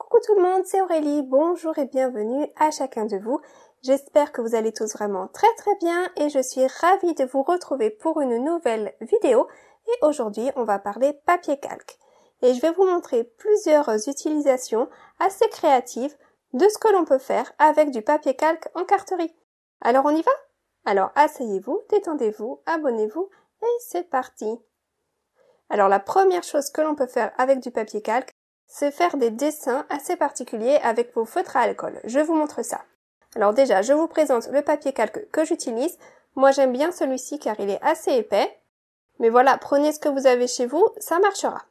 Coucou tout le monde, c'est Aurélie, bonjour et bienvenue à chacun de vous. J'espère que vous allez tous vraiment très bien et je suis ravie de vous retrouver pour une nouvelle vidéo. Et aujourd'hui, on va parler papier calque. Et je vais vous montrer plusieurs utilisations assez créatives de ce que l'on peut faire avec du papier calque en carterie. Alors on y va? Alors asseyez-vous, détendez-vous, abonnez-vous et c'est parti! Alors la première chose que l'on peut faire avec du papier calque, c'est faire des dessins assez particuliers avec vos feutres à alcool. Je vous montre ça. Alors déjà, je vous présente le papier calque que j'utilise. Moi, j'aime bien celui-ci car il est assez épais. Mais voilà, prenez ce que vous avez chez vous, ça marchera.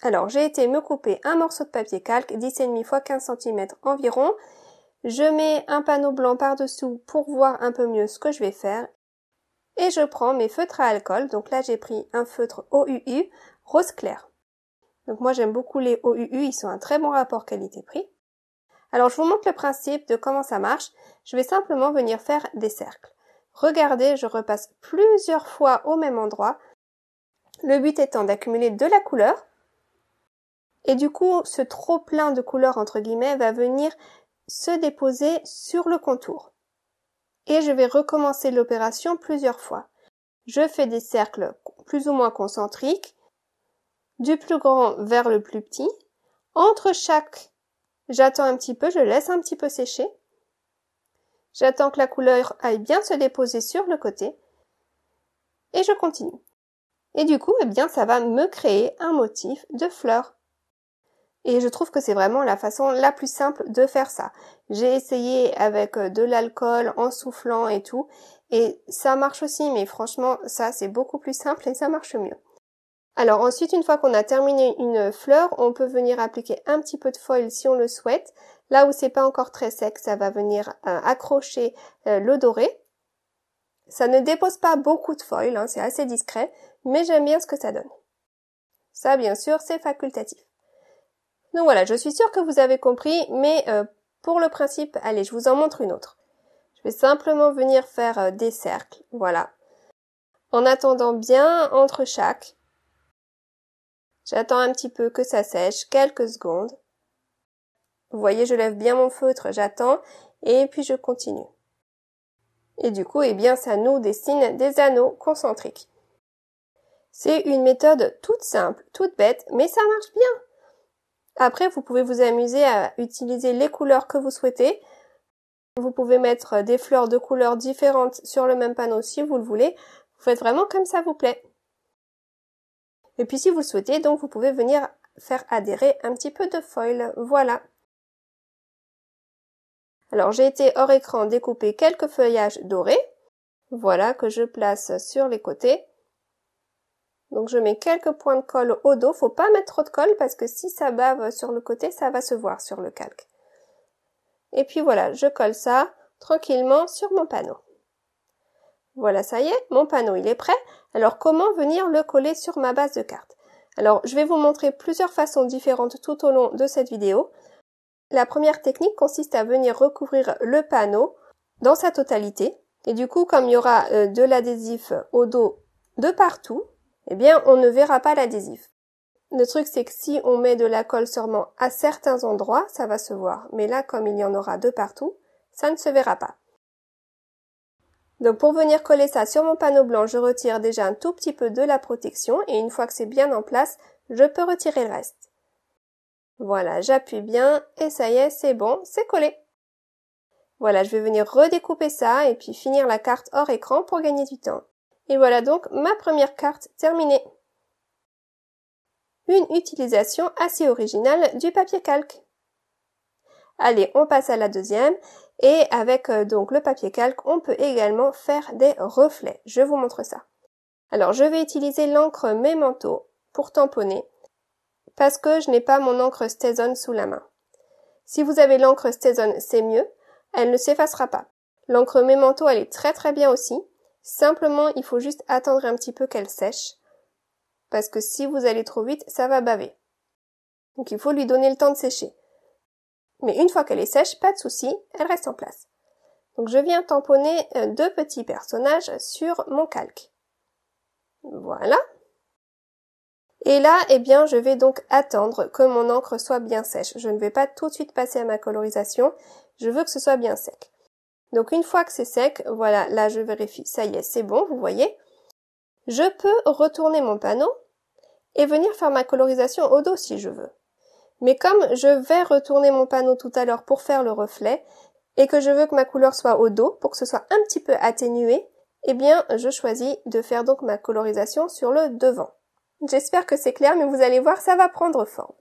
Alors, j'ai été me couper un morceau de papier calque, 10,5 x 15 cm environ. Je mets un panneau blanc par-dessous pour voir un peu mieux ce que je vais faire. Et je prends mes feutres à alcool. Donc là, j'ai pris un feutre OUU, rose clair. Donc moi j'aime beaucoup les OUU, ils sont un très bon rapport qualité-prix. Alors je vous montre le principe de comment ça marche. Je vais simplement venir faire des cercles. Regardez, je repasse plusieurs fois au même endroit. Le but étant d'accumuler de la couleur. Et du coup, ce trop plein de couleur entre guillemets va venir se déposer sur le contour. Et je vais recommencer l'opération plusieurs fois. Je fais des cercles plus ou moins concentriques. Du plus grand vers le plus petit. Entre chaque, j'attends un petit peu, je laisse un petit peu sécher. J'attends que la couleur aille bien se déposer sur le côté. Et je continue. Et du coup, eh bien, ça va me créer un motif de fleurs. Et je trouve que c'est vraiment la façon la plus simple de faire ça. J'ai essayé avec de l'alcool, en soufflant et tout. Et ça marche aussi, mais franchement, ça c'est beaucoup plus simple et ça marche mieux. Alors ensuite, une fois qu'on a terminé une fleur, on peut venir appliquer un petit peu de foil si on le souhaite. Là où c'est pas encore très sec, ça va venir accrocher le doré. Ça ne dépose pas beaucoup de foil, hein, c'est assez discret, mais j'aime bien ce que ça donne. Ça, bien sûr, c'est facultatif. Donc voilà, je suis sûre que vous avez compris, mais pour le principe, allez, je vous en montre une autre. Je vais simplement venir faire des cercles, voilà. En attendant bien entre chaque. J'attends un petit peu que ça sèche, quelques secondes. Vous voyez, je lève bien mon feutre, j'attends, et puis je continue. Et du coup, eh bien, ça nous dessine des anneaux concentriques. C'est une méthode toute simple, toute bête, mais ça marche bien. Après, vous pouvez vous amuser à utiliser les couleurs que vous souhaitez. Vous pouvez mettre des fleurs de couleurs différentes sur le même panneau si vous le voulez. Vous faites vraiment comme ça vous plaît. Et puis si vous le souhaitez, donc vous pouvez venir faire adhérer un petit peu de foil. Voilà. Alors j'ai été hors écran découper quelques feuillages dorés. Voilà, que je place sur les côtés. Donc je mets quelques points de colle au dos. Faut pas mettre trop de colle parce que si ça bave sur le côté, ça va se voir sur le calque. Et puis voilà, je colle ça tranquillement sur mon panneau. Voilà, ça y est, mon panneau il est prêt. Alors comment venir le coller sur ma base de carte? Alors je vais vous montrer plusieurs façons différentes tout au long de cette vidéo. La première technique consiste à venir recouvrir le panneau dans sa totalité. Et du coup, comme il y aura de l'adhésif au dos de partout, eh bien on ne verra pas l'adhésif. Le truc c'est que si on met de la colle seulement à certains endroits, ça va se voir. Mais là, comme il y en aura de partout, ça ne se verra pas. Donc pour venir coller ça sur mon panneau blanc, je retire déjà un tout petit peu de la protection et une fois que c'est bien en place, je peux retirer le reste. Voilà, j'appuie bien et ça y est, c'est bon, c'est collé. Voilà, je vais venir redécouper ça et puis finir la carte hors écran pour gagner du temps. Et voilà donc ma première carte terminée. Une utilisation assez originale du papier calque. Allez, on passe à la deuxième. Et avec donc le papier calque, on peut également faire des reflets. Je vous montre ça. Alors, je vais utiliser l'encre Memento pour tamponner parce que je n'ai pas mon encre StazOn sous la main. Si vous avez l'encre StazOn, c'est mieux. Elle ne s'effacera pas. L'encre Memento, elle est très bien aussi. Simplement, il faut juste attendre un petit peu qu'elle sèche parce que si vous allez trop vite, ça va baver. Donc, il faut lui donner le temps de sécher. Mais une fois qu'elle est sèche, pas de souci, elle reste en place. Donc je viens tamponner deux petits personnages sur mon calque. Voilà. Et là, eh bien, je vais donc attendre que mon encre soit bien sèche. Je ne vais pas tout de suite passer à ma colorisation. Je veux que ce soit bien sec. Donc une fois que c'est sec, voilà, là je vérifie. Ça y est, c'est bon, vous voyez. Je peux retourner mon panneau et venir faire ma colorisation au dos si je veux. Mais comme je vais retourner mon panneau tout à l'heure pour faire le reflet et que je veux que ma couleur soit au dos pour que ce soit un petit peu atténué, eh bien, je choisis de faire donc ma colorisation sur le devant. J'espère que c'est clair, mais vous allez voir, ça va prendre forme.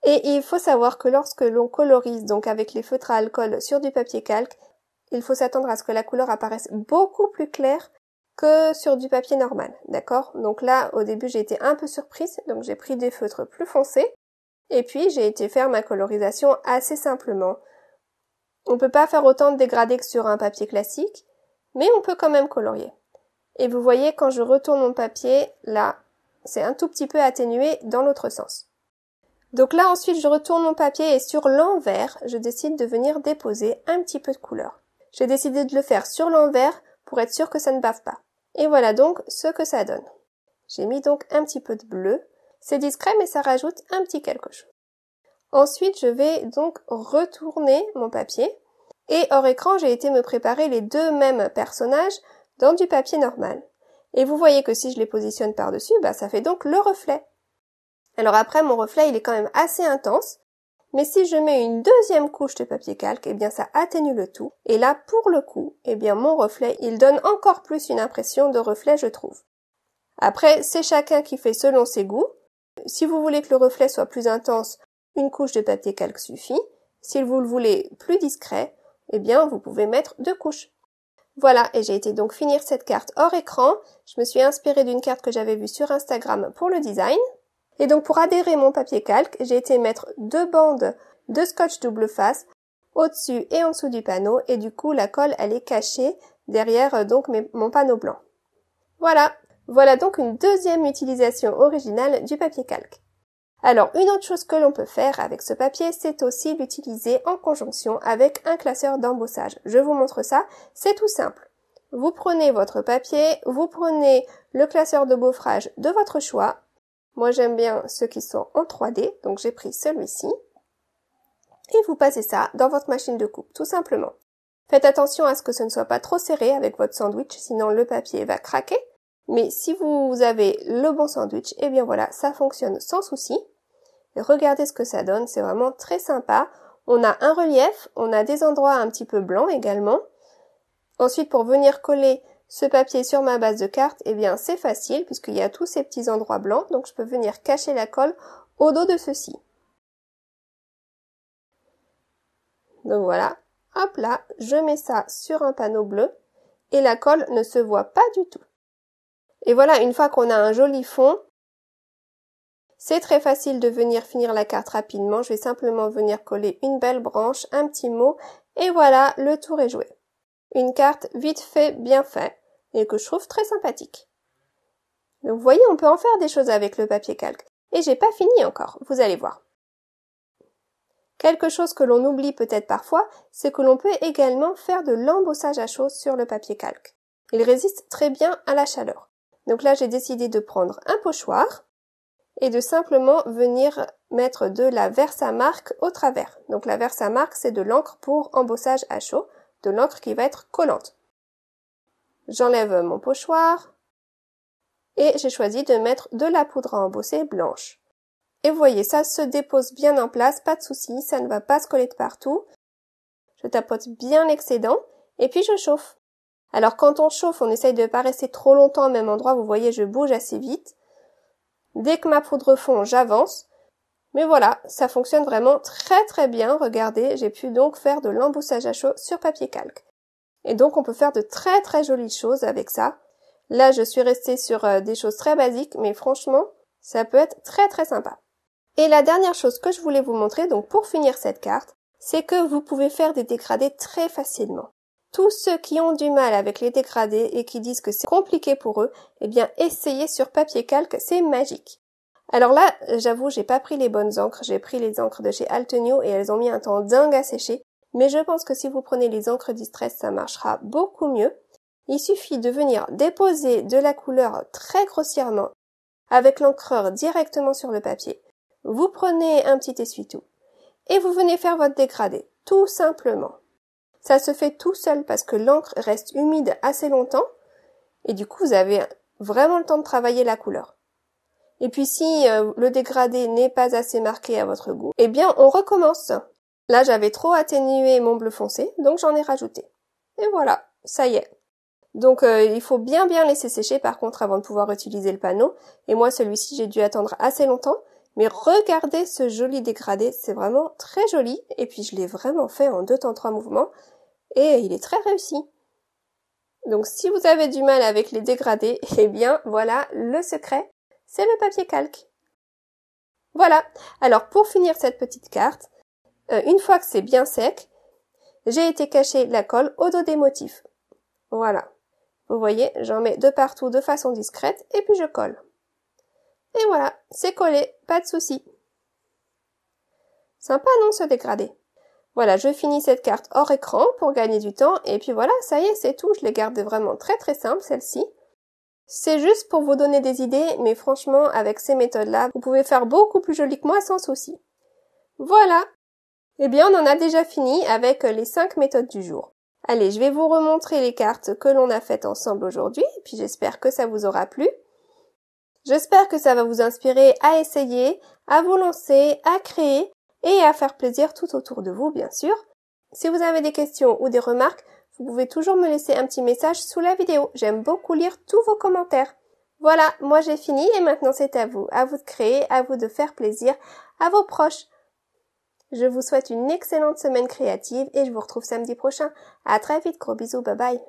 Et il faut savoir que lorsque l'on colorise donc avec les feutres à alcool sur du papier calque, il faut s'attendre à ce que la couleur apparaisse beaucoup plus claire que sur du papier normal, d'accord? Donc là, au début, j'ai été un peu surprise, donc j'ai pris des feutres plus foncés, et puis j'ai été faire ma colorisation assez simplement. On ne peut pas faire autant de dégradés que sur un papier classique, mais on peut quand même colorier. Et vous voyez, quand je retourne mon papier, là, c'est un tout petit peu atténué dans l'autre sens. Donc là, ensuite, je retourne mon papier et sur l'envers, je décide de venir déposer un petit peu de couleur. J'ai décidé de le faire sur l'envers pour être sûr que ça ne bave pas. Et voilà donc ce que ça donne. J'ai mis donc un petit peu de bleu. C'est discret, mais ça rajoute un petit quelque chose. Ensuite, je vais donc retourner mon papier. Et hors écran, j'ai été me préparer les deux mêmes personnages dans du papier normal. Et vous voyez que si je les positionne par-dessus, ça fait donc le reflet. Alors après, mon reflet, il est quand même assez intense. Mais si je mets une deuxième couche de papier calque, eh bien ça atténue le tout. Et là, pour le coup, eh bien mon reflet, il donne encore plus une impression de reflet, je trouve. Après, c'est chacun qui fait selon ses goûts. Si vous voulez que le reflet soit plus intense, une couche de papier calque suffit. Si vous le voulez plus discret, eh bien vous pouvez mettre 2 couches. Voilà, et j'ai été donc finir cette carte hors écran. Je me suis inspirée d'une carte que j'avais vue sur Instagram pour le design. Et donc pour adhérer mon papier calque, j'ai été mettre 2 bandes de scotch double face au-dessus et en dessous du panneau et du coup la colle elle est cachée derrière donc mon panneau blanc. Voilà donc une deuxième utilisation originale du papier calque. Alors une autre chose que l'on peut faire avec ce papier, c'est aussi l'utiliser en conjonction avec un classeur d'embossage. Je vous montre ça, c'est tout simple. Vous prenez votre papier, vous prenez le classeur de gaufrage de votre choix. Moi, j'aime bien ceux qui sont en 3D, donc j'ai pris celui-ci. Et vous passez ça dans votre machine de coupe, tout simplement. Faites attention à ce que ce ne soit pas trop serré avec votre sandwich, sinon le papier va craquer. Mais si vous avez le bon sandwich, eh bien voilà, ça fonctionne sans souci. Et regardez ce que ça donne, c'est vraiment très sympa. On a un relief, on a des endroits un petit peu blancs également. Ensuite, pour venir coller ce papier sur ma base de carte, eh bien c'est facile puisqu'il y a tous ces petits endroits blancs, donc je peux venir cacher la colle au dos de ceci. Donc voilà, hop là, je mets ça sur un panneau bleu et la colle ne se voit pas du tout. Et voilà, une fois qu'on a un joli fond, c'est très facile de venir finir la carte rapidement. Je vais simplement venir coller une belle branche, un petit mot et voilà, le tour est joué. Une carte vite fait, bien fait et que je trouve très sympathique. Donc vous voyez, on peut en faire des choses avec le papier calque. Et j'ai pas fini encore, vous allez voir. Quelque chose que l'on oublie peut-être parfois, c'est que l'on peut également faire de l'embossage à chaud sur le papier calque. Il résiste très bien à la chaleur. Donc là, j'ai décidé de prendre un pochoir et de simplement venir mettre de la Versamark au travers. Donc la Versamark, c'est de l'encre pour embossage à chaud, de l'encre qui va être collante. J'enlève mon pochoir et j'ai choisi de mettre de la poudre à embosser blanche. Et vous voyez, ça se dépose bien en place, pas de souci, ça ne va pas se coller de partout. Je tapote bien l'excédent et puis je chauffe. Alors quand on chauffe, on essaye de ne pas rester trop longtemps au même endroit, vous voyez, je bouge assez vite. Dès que ma poudre fond, j'avance. Mais voilà, ça fonctionne vraiment très très bien, regardez, j'ai pu donc faire de l'embossage à chaud sur papier calque. Et donc on peut faire de très très jolies choses avec ça. Là, je suis restée sur des choses très basiques, mais franchement, ça peut être très très sympa. Et la dernière chose que je voulais vous montrer, donc pour finir cette carte, c'est que vous pouvez faire des dégradés très facilement. Tous ceux qui ont du mal avec les dégradés et qui disent que c'est compliqué pour eux, eh bien essayez sur papier calque, c'est magique. Alors là, j'avoue, j'ai pas pris les bonnes encres, j'ai pris les encres de chez Altenio et elles ont mis un temps dingue à sécher, mais je pense que si vous prenez les encres Distress, ça marchera beaucoup mieux. Il suffit de venir déposer de la couleur très grossièrement avec l'encreur directement sur le papier. Vous prenez un petit essuie-tout et vous venez faire votre dégradé, tout simplement. Ça se fait tout seul parce que l'encre reste humide assez longtemps et du coup vous avez vraiment le temps de travailler la couleur. Et puis si le dégradé n'est pas assez marqué à votre goût, eh bien on recommence. Là j'avais trop atténué mon bleu foncé, donc j'en ai rajouté. Et voilà, ça y est. Donc il faut bien laisser sécher par contre avant de pouvoir utiliser le panneau. Et moi celui-ci j'ai dû attendre assez longtemps. Mais regardez ce joli dégradé, c'est vraiment très joli. Et puis je l'ai vraiment fait en 2 temps 3 mouvements. Et il est très réussi. Donc si vous avez du mal avec les dégradés, eh bien voilà le secret, c'est le papier calque. Voilà, alors pour finir cette petite carte, une fois que c'est bien sec, j'ai été cacher la colle au dos des motifs. Voilà. Vous voyez, j'en mets de partout de façon discrète et puis je colle. Et voilà, c'est collé, pas de souci. Sympa non ce dégradé? Voilà, je finis cette carte hors écran pour gagner du temps et puis voilà, ça y est, c'est tout. Je les garde vraiment très simple celle-ci. C'est juste pour vous donner des idées, mais franchement, avec ces méthodes-là, vous pouvez faire beaucoup plus joli que moi sans souci. Voilà. Eh bien, on en a déjà fini avec les 5 méthodes du jour. Allez, je vais vous remontrer les cartes que l'on a faites ensemble aujourd'hui, puis j'espère que ça vous aura plu. J'espère que ça va vous inspirer à essayer, à vous lancer, à créer et à faire plaisir tout autour de vous, bien sûr. Si vous avez des questions ou des remarques, vous pouvez toujours me laisser un petit message sous la vidéo. J'aime beaucoup lire tous vos commentaires. Voilà, moi j'ai fini et maintenant c'est à vous de créer, à vous de faire plaisir à vos proches. Je vous souhaite une excellente semaine créative et je vous retrouve samedi prochain. À très vite, gros bisous, bye bye.